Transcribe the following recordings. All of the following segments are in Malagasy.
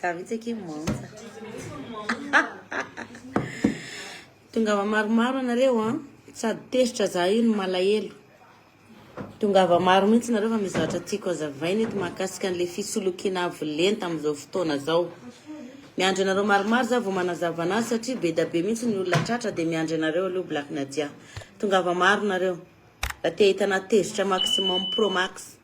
Savitsy monja. Tongava maromaro anareo a, sady tezitra za io no malahelo. Tongava maro mihitsy nareo fa mizatra tiako azavaina eto mahakasika an'le fisolokiana avolenta amin'izao fotoana zao. Miandry anareo maromaro za vao manazava anazy satria be da be mihitsy ny olona tratra dia miandry anareo aloha Black Nadia. Tongava maro nareo. Da te hitana tezitra maximum pro max.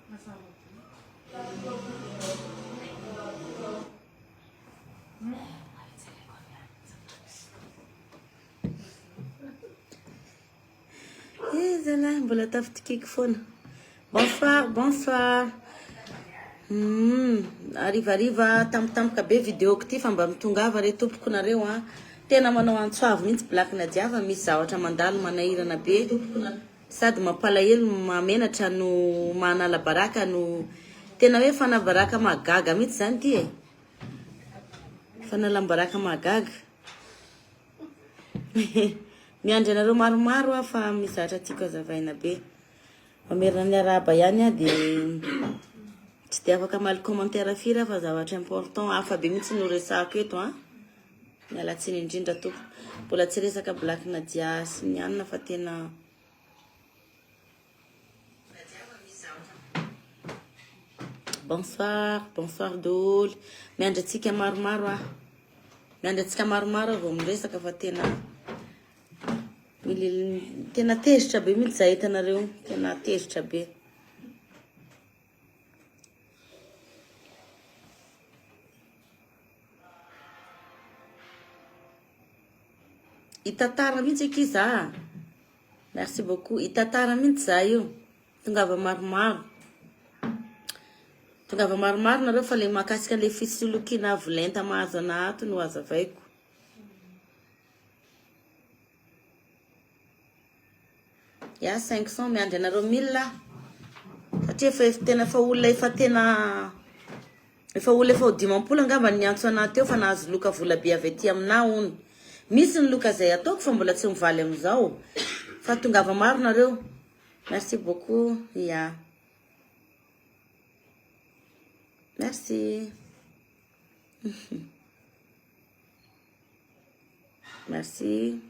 Zala mbola tafitikiko foana. Bonsoir, bonsoir. Arivariva tampotampoka be vidéoko ty fa mba mitongava re tompoko nareo a. Tena manao antsoavo mihitsy Black Nadia fa misy zavatra mandalo manahirana be. Sady mampalahelo mamenatra no manala baraka no tena hoe fana baraka magaga mihitsy zany ty e. Fanala baraka magaga. Miandry anareo maromaro a fa mizatra tiako azavaina be. Mamerina ny araba ihany a dia tsy dia afaka maly commentaire firy fa zavatra important hafa be mihitsy no resako eto a. Mialatsiny indrindra tompo. Mbola tsy resaka Black Nadia sy ny anina fa tena bonsoir, bonsoir daholo. Miandry atsika maromaro a. Miandry atsika maromaro vao miresaka fa tena tena tezitra be mihitsy za hitanareo, tena tezitra be. Itatara mihitsy aky za. Merci beaucoup. Itatara mihitsy za io. Tongava maromaro. Tongava maromaro nareo fa le mahakasika le fisolokiana avolenta mahazo ana ato no azavaiko. Ya 500 miandry anareo 1000 satria tena fa olona efa tena efa olona efa dimampola angamba ny antso ana teo fa nahazo loka vola be avy aty amina hono. Misy ny loka zay ataoko fa mbola tsy mivaly amizao. Fa tongava maro nareo. Merci beaucoup. Ya. Merci. Merci.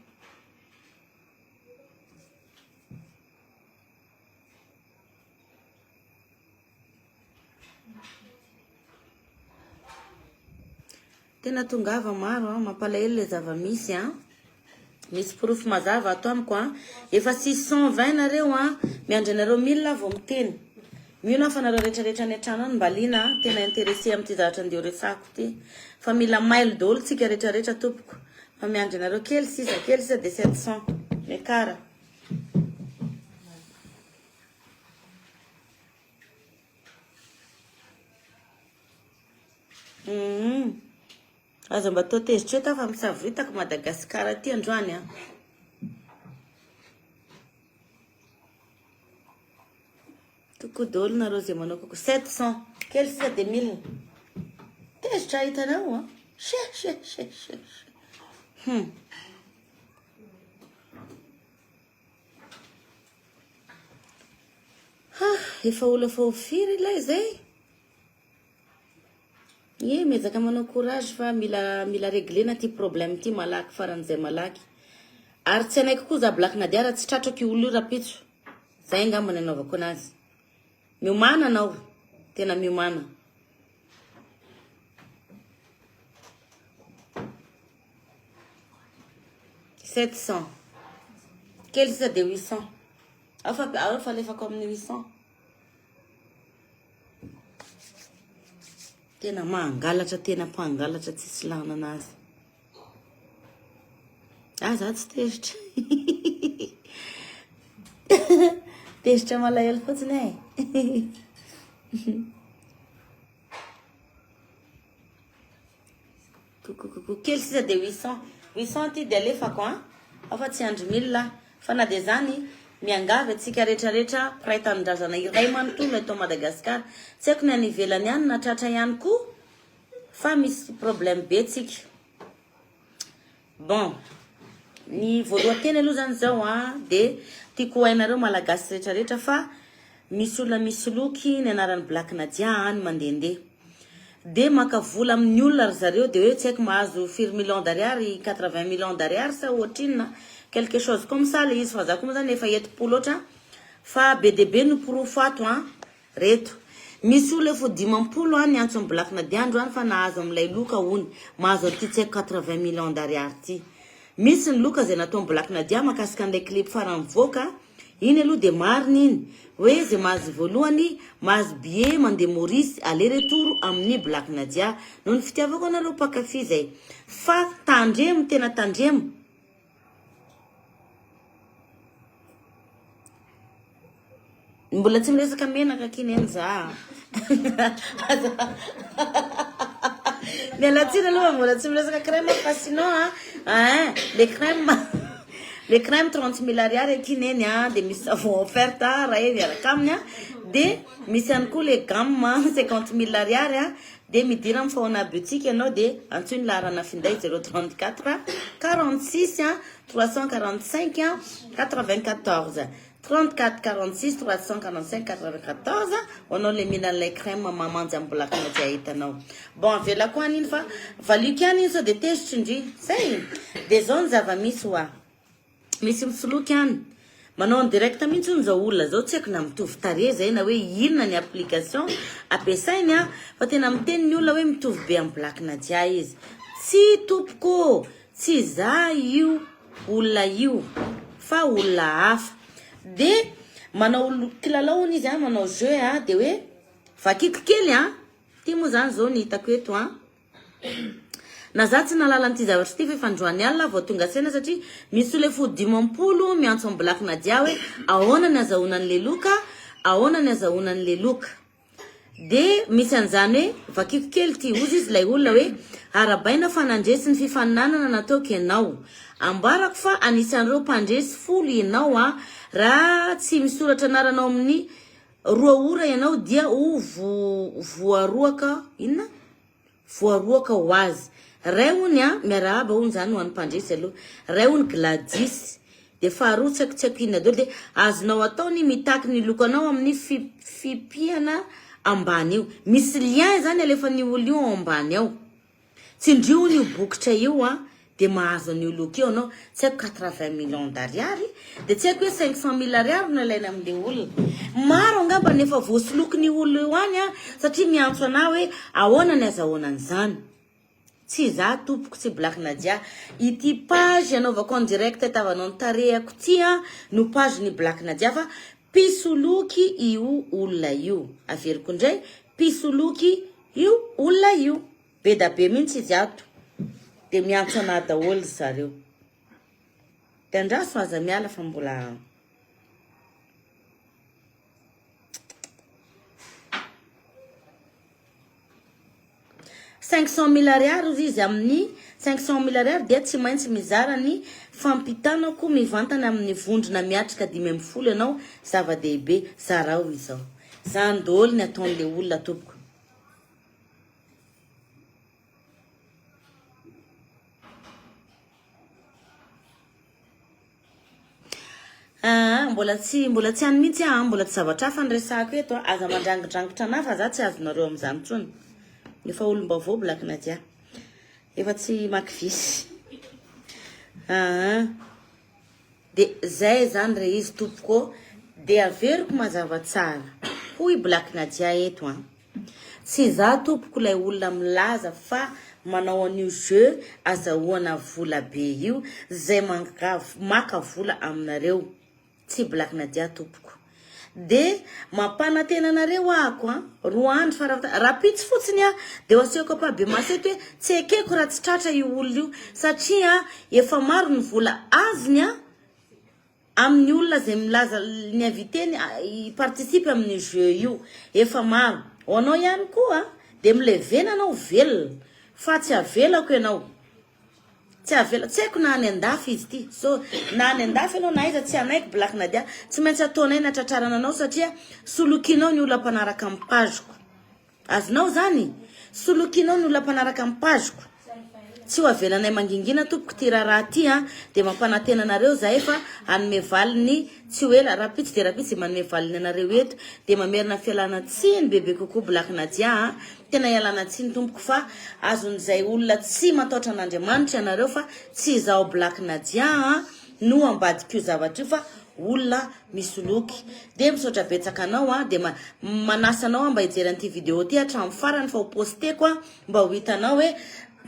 Tena tongava maro mampalahelo le zava-misy a. Misy proof mazava ato amiko a. Efa 620 nareo a. Miandry nareo 1000 vao miteny. Mino fa nareo rehetrarehetra ny trano any mbalina tena intéressé amin'ty zavatra andeo resako ty. Fa mila mail daholo tsika rehetrarehetra tompoko. Fa miandry nareo kely sisa de 700 mekara. Aza mba totezitra eto fa misavitako Madagasikara ty androany a. Toko daholo nareo zay manao koko 700 kely sisa de 1000. Tezitra hitanao a. She. Efa olo fa ofiry ilay zay. Ye mezaka manao courage fa mila réglena ty problème ty malaky faran'izay malaky. Ary tsy anaiko koa za Black Nadia raha tsy tratrako olo rapitso. Zay angamba nanaovako anazy. Miomana anao. Tena miomana. $700. Kely sisa de 800. Afa lefako amin'ny 800. Tena mangalatra, tena mpangalatra tsisy lana anazy. za tsy tezitra tezitra malahelo fotsiny e kely sisa de 800 ty de alefako afa tsy andro 1000 fa na de zany miangavy atsika rehetrarehetra pray tanindrazana iray manontolo eto Madagasikara tsy haiko ny any ivelany ihany na tratra ihany koa fa misy problème be tsika bon ny voalohanteny aloha zany zao de tiako hainareo malagasy rehetrarehetra fa misy olona misy loky ny anaran'ny Black Nadia any mandehandeha de maka vola amin'ny olona ry zareo de hoe tsy haiko mahazo 4 millions d'ariary 80 millions d'ariary sa ohatrinona quelque chose comme ça le izy fa za koa zany efa eto-polo ohatra fa be de be no porofo ato reto misy olona efa 50 ny antso amin'ny Black Nadia andro fa nahazo amin'ilay loka hony mahazo aty tsy haiko 80 millions d'ariary ty misy ny loka zay natao Black Nadia makasika an'ilay clip farany voaka iny aloha de marina iny hoe zay mahazo voalohany mahazo billet mandeha Maurice aller retour amin'ny Black Nadia noho ny fitiavako anareo mpakafy zay fa tandremo tena tandremo mbola tsy miresaka menaka kineny za mialatsiny aloha mbola tsy miresaka crème fa sinon les crèmes 30 000 ariary kineny de misy savon offerte raha eo miaraka aminy de misy ihany koa les gammes 50 000 ariary de midira amin'ny fahona boutique ianao de antsoiny laharana finday 034 46 345 94 34 46 345 94 onao le mina lay crème mamanjy amin'ny Black Nadia hitanao bon avela koa an'iny fa valiko ihany iny sao de tezitry indry say de zao ny zava-misy misy misoloky ihany manao direct mihitsy ny zao olona zao tsy haiko na mitovy tare zay na hoe inona ny application ampiasainy fa tena miteny ny olona hoe mitovy be amin'ny Black Nadia izy tsy tompoko tsy za io olona io fa olona hafa de manao kilalao izy manao jeu de hoe vakiko kely ty moa zany zao ny hitako eto na za tsy nalala an'ity zavatra ty fa efa androany alina vao tonga sena satria misy ole fo 50 miantso amin'ny Black Nadia hoe ahoana ny azahoana an'le loka ahoana ny azahoana an'le loka de misy an'izany hoe vakiko kely ty ozy izy lay olona hoe arabaina fanandresy ny fifaninanana nataoko ianao ambarako fa anisan'ireo mpandresy folo ianao raha tsy misoratra anaranao amin'ny 2 ora ianao dia voaroaka inona voaroaka ho azy ray hony miarahaba hony zany ho an'ny mpandresy aloha ray hony Gladys de faharoa tsy haiko inona daholo de azonao ataony mitaky ny lokanao amin'ny fipiana ambany io misy lien zany alefa ny olo io ambany ao tsindrio ny bokotra io de mahazo ny loka io anao tsy haiko 80 millions d'ariary de tsy haiko hoe 500 000 ariary no alaina amin'le olona maro angamba nefa voasoloky ny olona io any satria miantso anao hoe ahoana ny azahoana an'izany tsy za tompoko tsy Black Nadia ity page anaovako en direct tavanao ny tarehako ty no page ny Black Nadia fa pisoloky io olona io averiko indray pisoloky io olona io be da be mihitsy izy ato de miantso ana daholo zareo tendraso aza miala fa mbola 500 000 ariary izy amin'ny 500 000 ariary dia tsy maintsy mizara ny fampitanako mivantana amin'ny vondrona miatrika 5 ianao zava-dehibe zarao izao zany daholo ny ataon'le olona tompoko mbola tsy any mihitsy mbola tsy zavatra hafa nyresahako eto aza mandrangidrangotra ana fa za tsy azonareo amin'izany tsony nefa olom-baovao Black Nadia efa tsy makivisy de zay zany re izy tompoko de averiko mazava tsara hoy Black Nadia eto tsy za tompoko lay olona milaza fa manao an'io jeu azahoana vola be io zay maka vola aminareo tsy Black Nadia tompoko de mampanantena anareo ako a 2 andro rapitsy fotsiny a de aseko pa be maseto hoe tsy ekeko raha tsy tratra io olona io satria efa maro ny vola azony a amin'ny olona zay milaza ny aviteny participe amin'ny jeu io efa maro anao ihany koa de milevena anao velona fa tsy avelako ianao tsy avela tsy haiko na any andafy izy ty so na any andafy anao na iza tsy anaiko Black Nadia tsy maintsy ataonay na tratrarana anao satria solokinao ny olona mpanaraka amin'ny pageko azonao zany solokinao ny olona mpanaraka amin'ny pageko tsy ho avelanay mangingina tompoko ty raha ty a de mampanantena anareo za efa anome valiny tsy hoe rapitsy de rapitsy manome valiny anareo eto de mamerina fialana tsiny bebe kokoa Black Nadia tena ialana tsiny tompoko fa azon'izay olona tsy mataotra an'Andriamanitra anareo fa tsy izao Black Nadia no ambadika io zavatra io fa olona misoloky de misaotra betsaka anao de manasa anao mba hijery an'ity vidéo ty hatramin'ny farany fa ho posteko mba ho hitanao hoe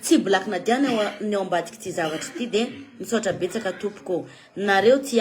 tsy Black Nadia ny ao ambadika ty zavatra ty de misaotra betsaka tompoko nareo ty